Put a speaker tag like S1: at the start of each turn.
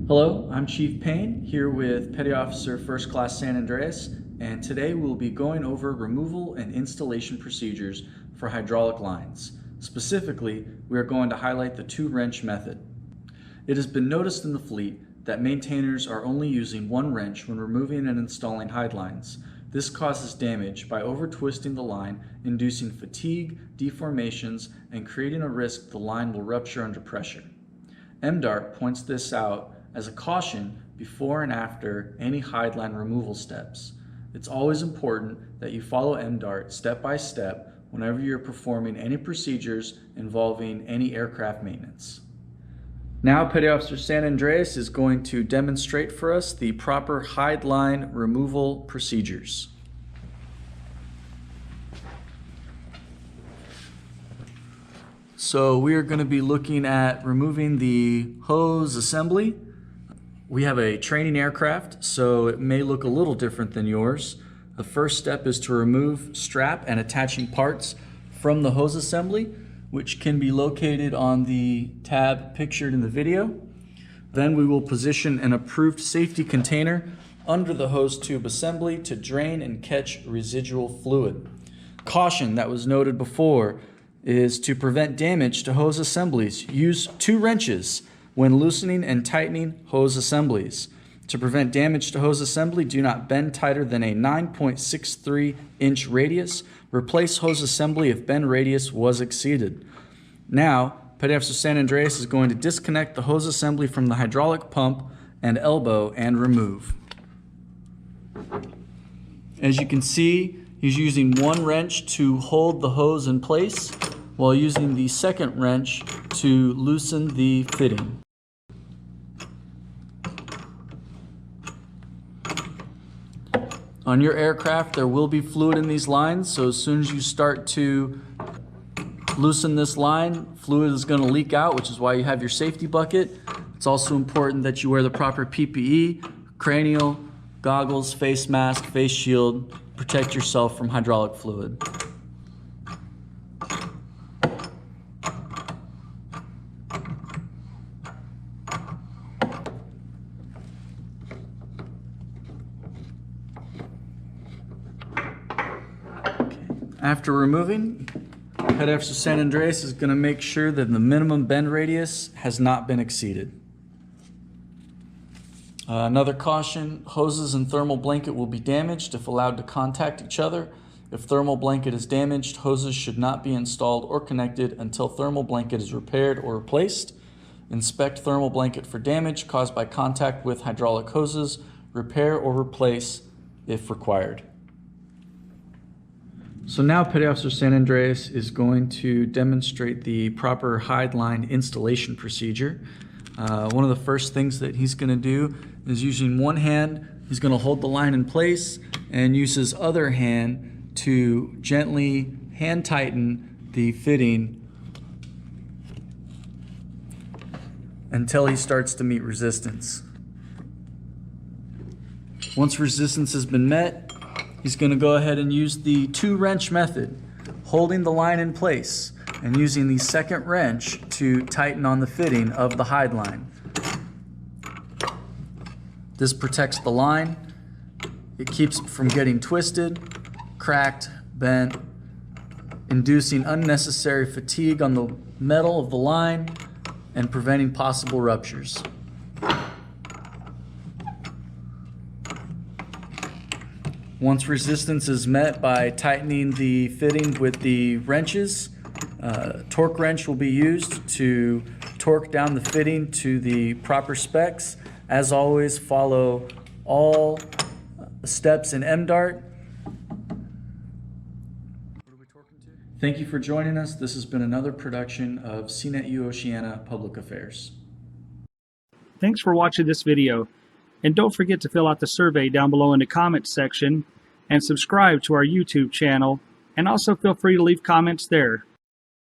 S1: Hello, I'm Chief Payne here with Petty Officer First Class San Andreas, and today we'll be going over removal and installation procedures for hydraulic lines. Specifically, we are going to highlight the two-wrench method. It has been noticed in the fleet that maintainers are only using one wrench when removing and installing hide lines. This causes damage by over-twisting the line, inducing fatigue, deformations, and creating a risk the line will rupture under pressure. MDART points this out as a caution before and after any hide line removal steps. It's always important that you follow MDART step by step whenever you're performing any procedures involving any aircraft maintenance. Now Petty Officer San Andreas is going to demonstrate for us the proper hide line removal procedures. So we are going to be looking at removing the hose assembly. We have a training aircraft, so it may look a little different than yours. The first step is to remove strap and attaching parts from the hose assembly, which can be located on the tab pictured in the video. Then we will position an approved safety container under the hose tube assembly to drain and catch residual fluid. Caution that was noted before is to prevent damage to hose assemblies. Use two wrenches when loosening and tightening hose assemblies. To prevent damage to hose assembly, do not bend tighter than a 9.63 inch radius. Replace hose assembly if bend radius was exceeded. Now, Petty Officer San Andreas is going to disconnect the hose assembly from the hydraulic pump and elbow and remove. As you can see, he's using one wrench to hold the hose in place while using the second wrench to loosen the fitting. On your aircraft, there will be fluid in these lines, so as soon as you start to loosen this line, fluid is going to leak out, which is why you have your safety bucket. It's also important that you wear the proper PPE, cranial, goggles, face mask, face shield, protect yourself from hydraulic fluid. After removing, Petty Officer San Andreas is going to make sure that the minimum bend radius has not been exceeded. Another caution, hoses and thermal blanket will be damaged if allowed to contact each other. If thermal blanket is damaged, hoses should not be installed or connected until thermal blanket is repaired or replaced. Inspect thermal blanket for damage caused by contact with hydraulic hoses. Repair or replace if required. So now Petty Officer San Andreas is going to demonstrate the proper hide line installation procedure. One of the first things that he's going to do is using one hand, he's going to hold the line in place and use his other hand to gently hand tighten the fitting until he starts to meet resistance. Once resistance has been met, he's going to go ahead and use the two-wrench method, holding the line in place and using the second wrench to tighten on the fitting of the hide line. This protects the line. It keeps it from getting twisted, cracked, bent, inducing unnecessary fatigue on the metal of the line and preventing possible ruptures. Once resistance is met by tightening the fitting with the wrenches, torque wrench will be used to torque down the fitting to the proper specs. As always, follow all steps in MDART. Thank you for joining us. This has been another production of CNATT Oceana Public Affairs.
S2: Thanks for watching this video. And don't forget to fill out the survey down below in the comments section and subscribe to our YouTube channel, and also feel free to leave comments there.